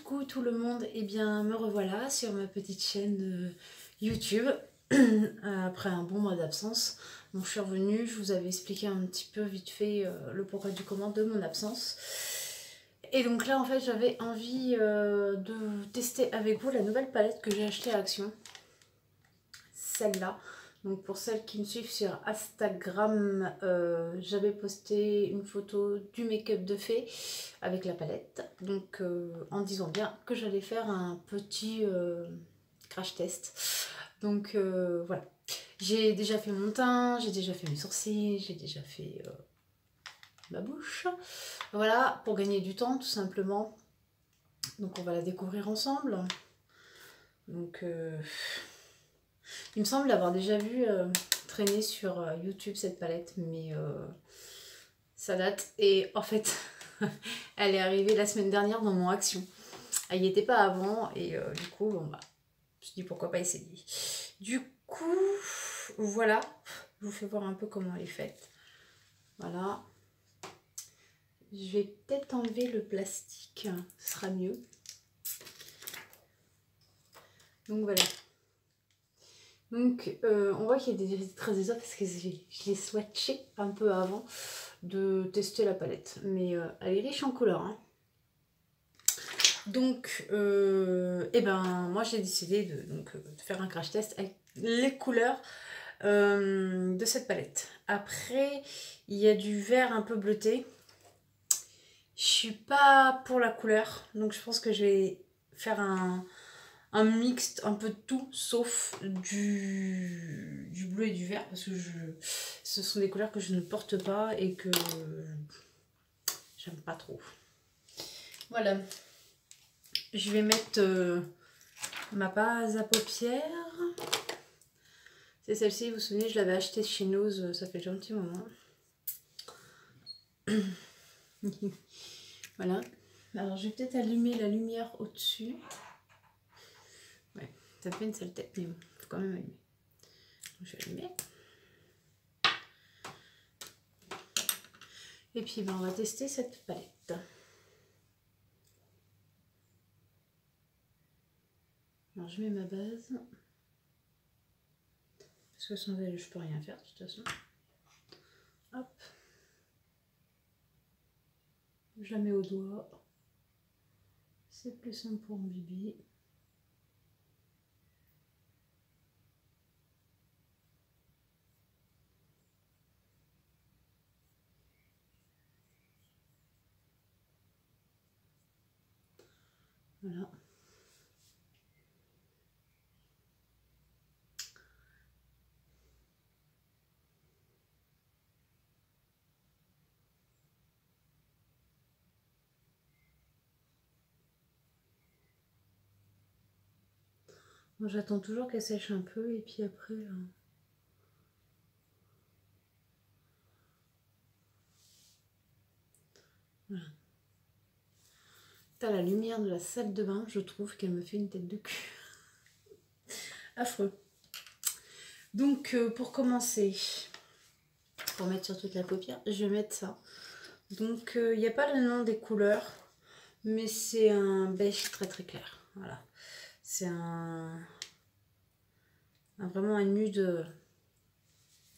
Coucou tout le monde, et bien me revoilà sur ma petite chaîne YouTube après un bon mois d'absence. Donc je suis revenue, je vous avais expliqué un petit peu vite fait le pourquoi du comment de mon absence. Et donc là en fait j'avais envie de tester avec vous la nouvelle palette que j'ai achetée à Action. Celle-là. Donc pour celles qui me suivent sur Instagram, j'avais posté une photo du make-up de fée avec la palette. Donc en disant bien que j'allais faire un petit crash test. Donc voilà. J'ai déjà fait mon teint, j'ai déjà fait mes sourcils, j'ai déjà fait ma bouche. Voilà, pour gagner du temps tout simplement. Donc on va la découvrir ensemble. Donc il me semble l'avoir déjà vu traîner sur YouTube cette palette, mais ça date. Et en fait, elle est arrivée la semaine dernière dans mon Action. Elle n'y était pas avant, et du coup, bon bah, je me suis dit pourquoi pas essayer. Du coup, voilà, je vous fais voir un peu comment elle est faite. Voilà. Je vais peut-être enlever le plastique, ce sera mieux. Donc voilà. Donc on voit qu'il y a des résultats parce que je l'ai swatché un peu avant de tester la palette. Mais elle est riche en couleurs. Hein. Donc et ben moi j'ai décidé de faire un crash test avec les couleurs de cette palette. Après il y a du vert un peu bleuté. Je suis pas pour la couleur. Donc je pense que je vais faire un mixte un peu de tout sauf du bleu et du vert parce que ce sont des couleurs que je ne porte pas et que j'aime pas trop. Voilà, je vais mettre ma base à paupières. C'est celle-ci, vous vous souvenez, je l'avais achetée chez Nose, ça fait déjà un petit moment. Voilà, alors je vais peut-être allumer la lumière au-dessus. Ouais, ça fait une sale tête, mais bon, faut quand même allumer. Je vais allumer. Et puis ben, on va tester cette palette. Alors je mets ma base. Parce que sans elle, je peux rien faire de toute façon. Hop. Je la mets au doigt. C'est plus simple pour mon bébé. Voilà. Moi j'attends toujours qu'elle sèche un peu et puis après... Voilà. T'as la lumière de la salle de bain, je trouve qu'elle me fait une tête de cul. Affreux. Donc pour commencer, pour mettre sur toute la paupière, je vais mettre ça. Donc il n'y a pas le nom des couleurs, mais c'est un beige très très clair. Voilà. C'est vraiment un nude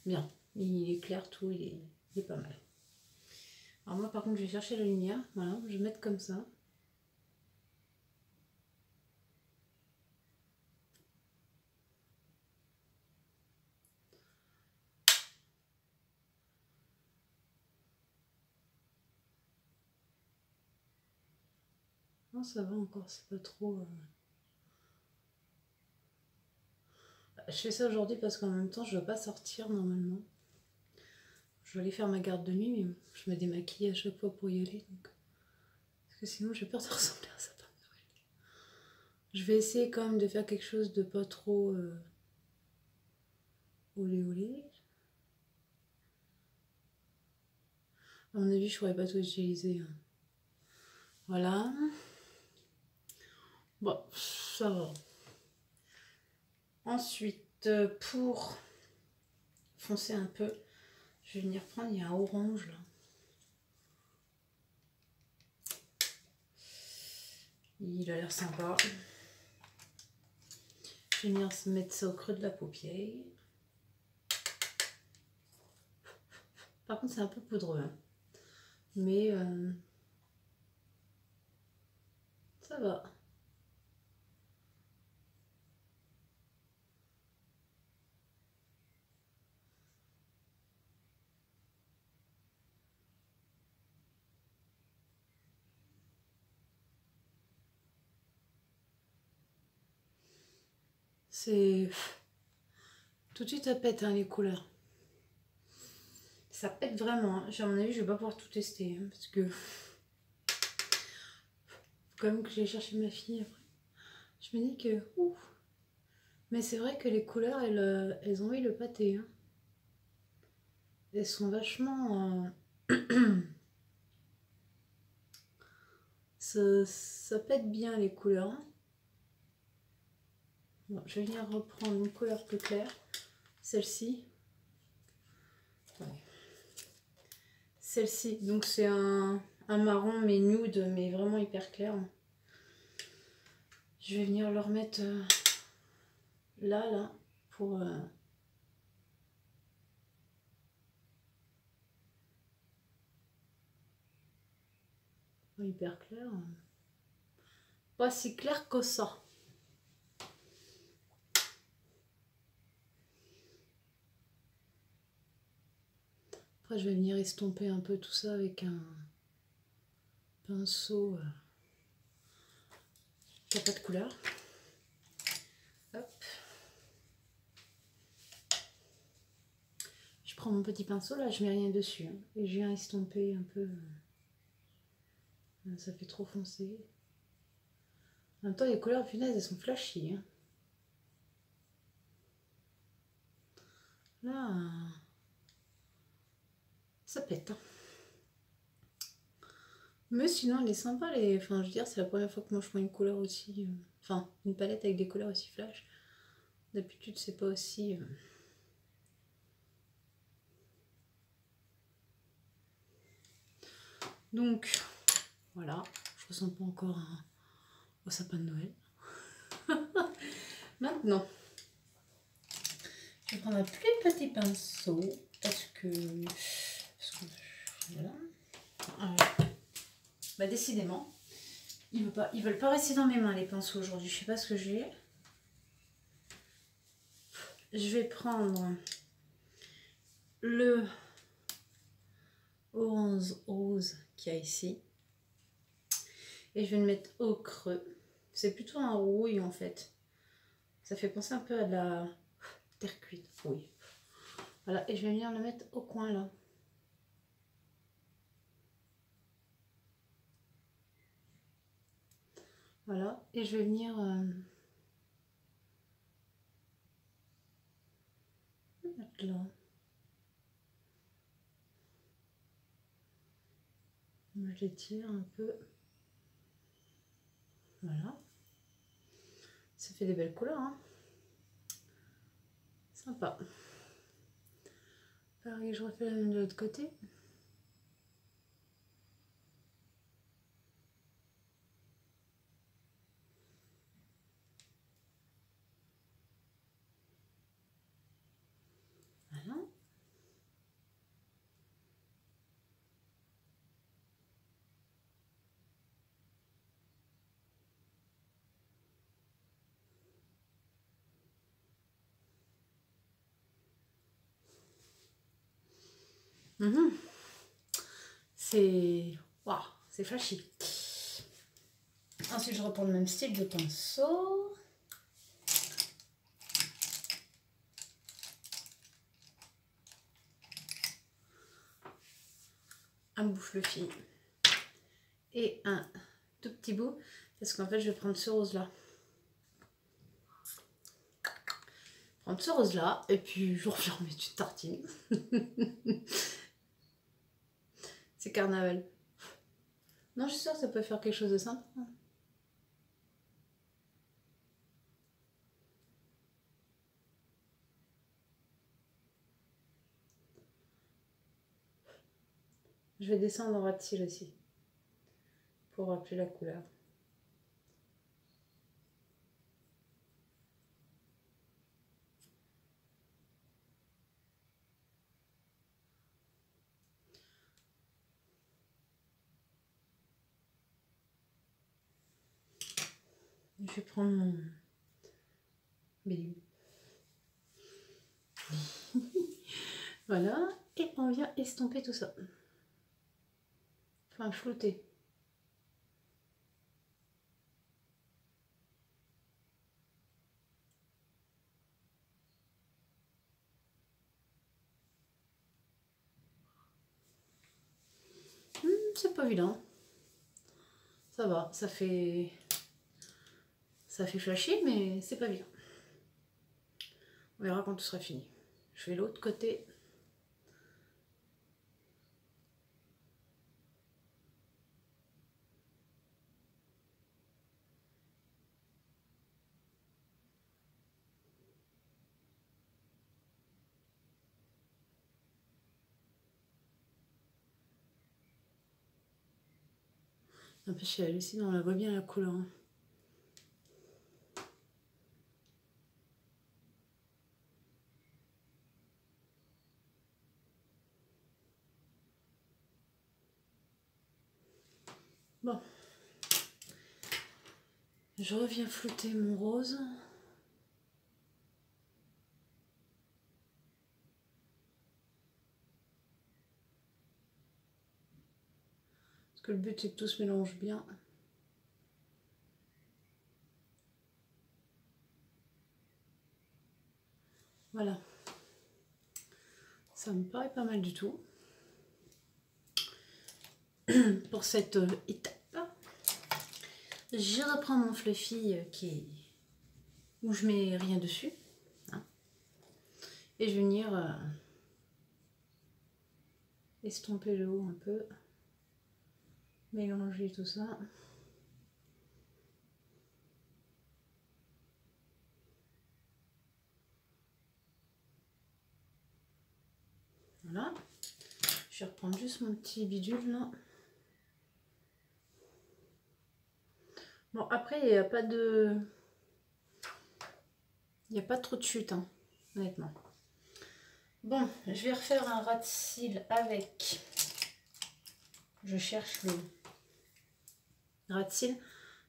bien. Il est clair tout, il est pas mal. Alors moi par contre je vais chercher la lumière, voilà, je vais mettre comme ça. Non, ça va encore, c'est pas trop... Je fais ça aujourd'hui parce qu'en même temps je ne veux pas sortir normalement. Je vais aller faire ma garde de nuit, mais je me démaquille à chaque fois pour y aller. Donc... Parce que sinon j'ai peur de ressembler à Sapin de Noël. Je vais essayer quand même de faire quelque chose de pas trop olé olé. À mon avis, je pourrais pas tout utiliser. Voilà. Bon, ça va. Ensuite, pour foncer un peu, je vais venir prendre, il y a un orange là. Il a l'air sympa. Je vais venir mettre ça au creux de la paupière. Par contre, c'est un peu poudreux. Hein. Mais ça va. C'est... Tout de suite, ça pète hein, les couleurs. Ça pète vraiment. Hein. À mon avis, je vais pas pouvoir tout tester. Hein, parce que... Faut quand même que j'aille chercher ma fille après. Je me dis que... Ouf. Mais c'est vrai que les couleurs, elles ont eu le pâté. Hein. Elles sont vachement... ça pète bien les couleurs. Hein. Bon, je vais venir reprendre une couleur plus claire. Celle-ci. Ouais. Celle-ci. Donc c'est un marron mais nude, mais vraiment hyper clair. Je vais venir le remettre là, pour... hyper clair. Pas si clair que ça. Après, je vais venir estomper un peu tout ça avec un pinceau qui n'a pas de couleur. Hop. Je prends mon petit pinceau, là, je mets rien dessus. Hein, et je viens estomper un peu. Ça fait trop foncé. En même temps, les couleurs, punaise, elles sont flashy. Hein. Là, ça pète. Hein. Mais sinon, elle est sympa. Enfin, je veux dire, c'est la première fois que moi je prends une couleur aussi... Enfin, une palette avec des couleurs aussi flash. D'habitude, c'est pas aussi... Donc, voilà. Je ressemble pas encore au sapin de Noël. Maintenant, je vais prendre un plus petit pinceau. Parce que voilà. Bah décidément, ils veulent pas rester dans mes mains les pinceaux aujourd'hui. Je sais pas ce que j'ai. Je vais prendre le orange rose qu'il y a ici. Et je vais le mettre au creux. C'est plutôt un rouille en fait. Ça fait penser un peu à de la terre cuite. Oui. Voilà, et je vais venir le mettre au coin là. Voilà, et je vais venir mettre là. Je l'étire un peu. Voilà. Ça fait des belles couleurs. Hein. Sympa. Pareil, je refais la même de l'autre côté. Voilà. C'est... Waouh, c'est flashy. Ensuite, je reprends le même style de pinceau. Un bout fluffy. Et un tout petit bout. Parce qu'en fait, je vais prendre ce rose-là. Prendre ce rose-là. Et puis, je reviens mettre une tartine. C'est carnaval. Non, je suis sûre que ça peut faire quelque chose de sympa. Je vais descendre en ras de cils aussi, pour rappeler la couleur. Je vais prendre mon bélier. Voilà, et on vient estomper tout ça. Enfin, flouter. C'est pas évident. Ça va, ça fait flashy, mais c'est pas bien. On verra quand tout sera fini. Je fais l'autre côté. Un peu chez Lucie, on la voit bien la couleur. Hein. Bon. Je reviens flouter mon rose. Parce que le but c'est que tout se mélange bien. Voilà. Ça me paraît pas mal du tout. Pour cette étape. Je reprends mon fluffy où je mets rien dessus. Hein. Et je vais venir estomper le haut un peu. Mélanger tout ça. Voilà. Je vais reprendre juste mon petit bidule là. Bon, après, il n'y a pas de... Il n'y a pas trop de chute, hein, honnêtement. Bon, je vais refaire un ras de cils avec... Je cherche le ras de cils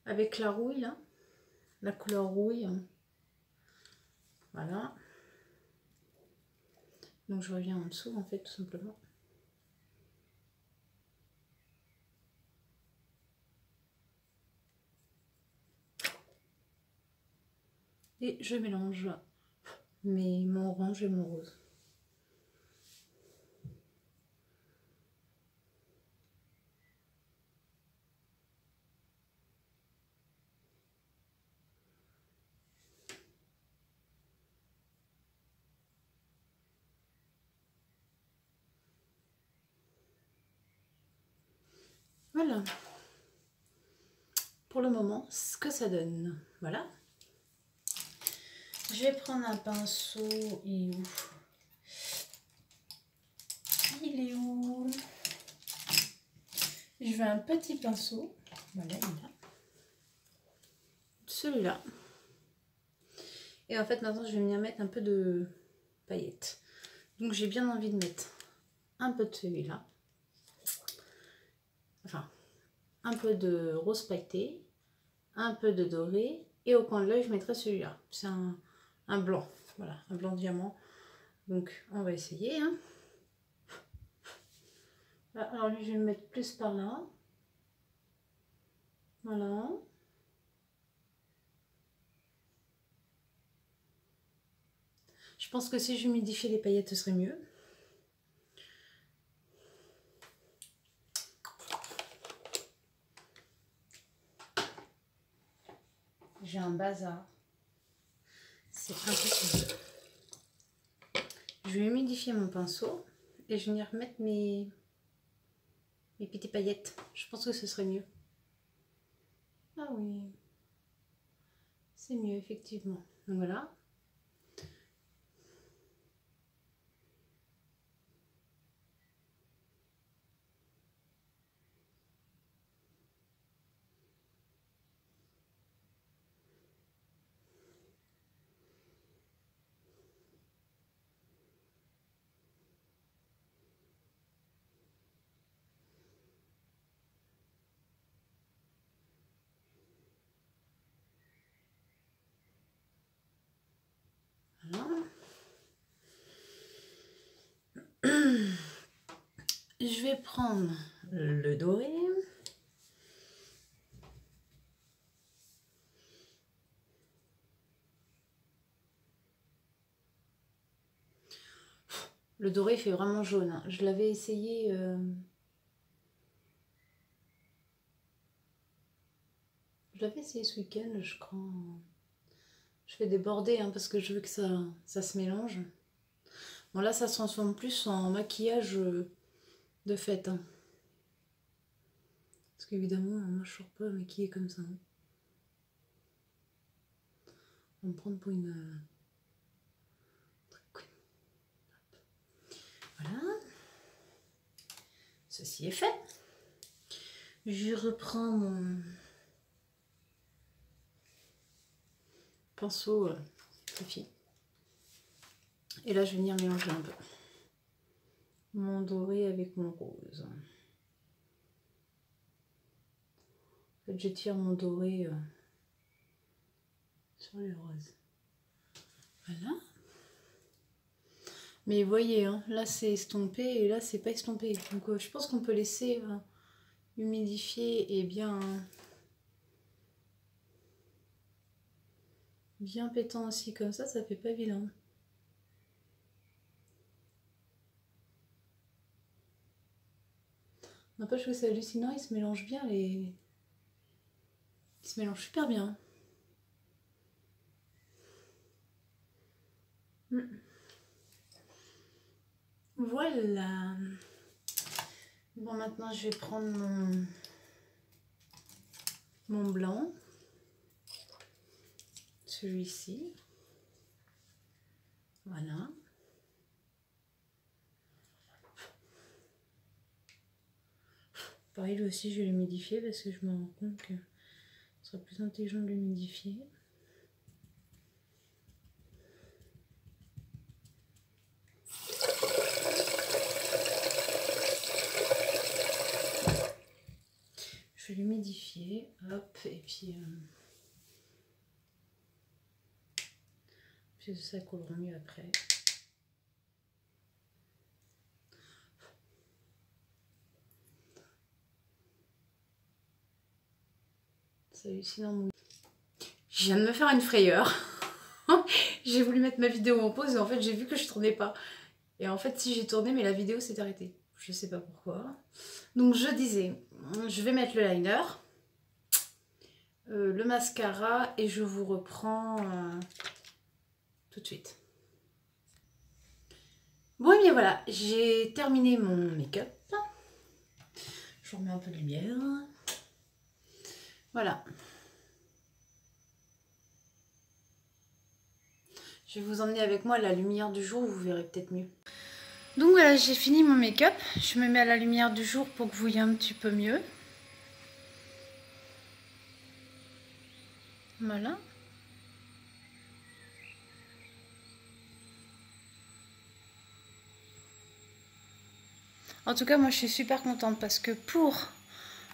avec la rouille, là. La couleur rouille. Voilà. Donc, je reviens en dessous, en fait, tout simplement. Et je mélange mon orange et mon rose. Voilà. Pour le moment, ce que ça donne. Voilà. Je vais prendre un pinceau. Il est où? Il est où? Je veux un petit pinceau. Voilà, il est là. Celui-là. Et en fait, maintenant, je vais venir mettre un peu de paillettes. Donc, j'ai bien envie de mettre un peu de celui-là. Enfin, un peu de rose pailleté, un peu de doré. Et au coin de l'œil, je mettrai celui-là. C'est un blanc. Voilà, un blanc diamant. Donc, on va essayer. Hein. Alors, lui, je vais le mettre plus par là. Voilà. Je pense que si j'humidifiais les paillettes, ce serait mieux. J'ai un bazar. C'est impossible. Je vais humidifier mon pinceau et je vais venir remettre mes mes petites paillettes. Je pense que ce serait mieux. Ah oui, c'est mieux effectivement. Donc voilà. Voilà. Je vais prendre le doré. Le doré fait vraiment jaune, hein. Je l'avais essayé... Je l'avais essayé ce week-end, je crois. Je fais des bordées hein, parce que je veux que ça se mélange. Bon là, ça se transforme plus en maquillage de fête. Hein. Parce qu'évidemment, moi je ne sors pas maquillée comme ça. Hein. On va me prendre pour une... Voilà. Ceci est fait. Je reprends mon pinceau Fluffy. Et là, je vais venir mélanger un peu. Mon doré avec mon rose. En fait, je tire mon doré sur les roses. Voilà. Mais vous voyez, hein, là c'est estompé et là c'est pas estompé. Donc je pense qu'on peut laisser humidifier et bien pétant aussi comme ça fait pas vilain. N'empêche que c'est hallucinant, il se mélange bien les... Il se mélange super bien. Voilà. Bon, maintenant je vais prendre mon blanc. Celui-ci. Voilà. Pareil, lui aussi je vais l'humidifier parce que je me rends compte que ce serait plus intelligent de l'humidifier. Je vais l'humidifier, hop, et puis ça coulera mieux après. C'est hallucinant. Je viens de me faire une frayeur. J'ai voulu mettre ma vidéo en pause et en fait j'ai vu que je tournais pas. Et en fait si j'ai tourné mais la vidéo s'est arrêtée. Je sais pas pourquoi. Donc je disais, je vais mettre le liner, le mascara et je vous reprends tout de suite. Bon et bien voilà, j'ai terminé mon make-up. Je remets un peu de lumière. Voilà. Je vais vous emmener avec moi à la lumière du jour, vous verrez peut-être mieux. Donc voilà, j'ai fini mon make-up. Je me mets à la lumière du jour pour que vous voyez un petit peu mieux. Voilà. En tout cas, moi je suis super contente parce que pour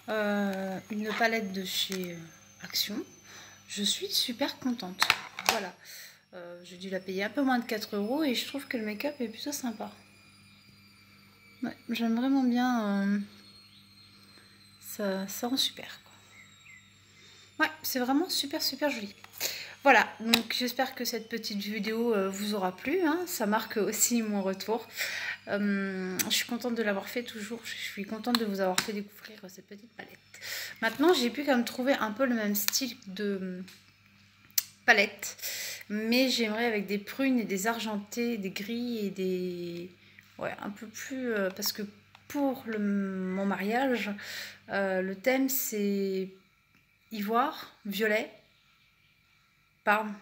une palette de chez Action, je suis super contente. Voilà. J'ai dû la payer un peu moins de 4 € et je trouve que le make-up est plutôt sympa. Ouais, j'aime vraiment bien. Ça rend super. Quoi. Ouais, c'est vraiment super joli. Voilà, donc j'espère que cette petite vidéo vous aura plu. Hein. Ça marque aussi mon retour. Je suis contente de l'avoir fait toujours. Je suis contente de vous avoir fait découvrir cette petite palette. Maintenant, j'ai pu quand même trouver un peu le même style de palette. Mais j'aimerais avec des prunes et des argentés, des gris et des... Ouais, un peu plus... parce que pour mon mariage, le thème c'est ivoire, violet, parme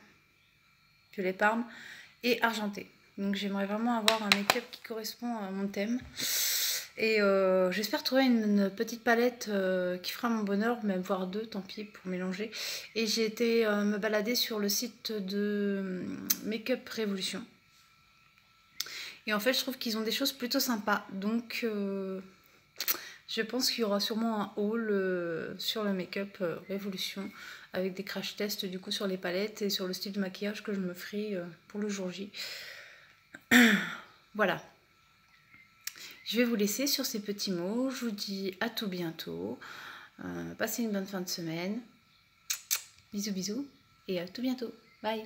et argenté. Donc j'aimerais vraiment avoir un make-up qui correspond à mon thème. Et j'espère trouver une petite palette qui fera mon bonheur, même voire deux, tant pis pour mélanger. Et j'ai été me balader sur le site de Make-up Révolution. Et en fait, je trouve qu'ils ont des choses plutôt sympas. Donc je pense qu'il y aura sûrement un haul sur le Make-up Révolution avec des crash tests du coup sur les palettes et sur le style de maquillage que je me ferai pour le jour J. Voilà. Je vais vous laisser sur ces petits mots. Je vous dis à tout bientôt. Passez une bonne fin de semaine. Bisous bisous et à tout bientôt. Bye.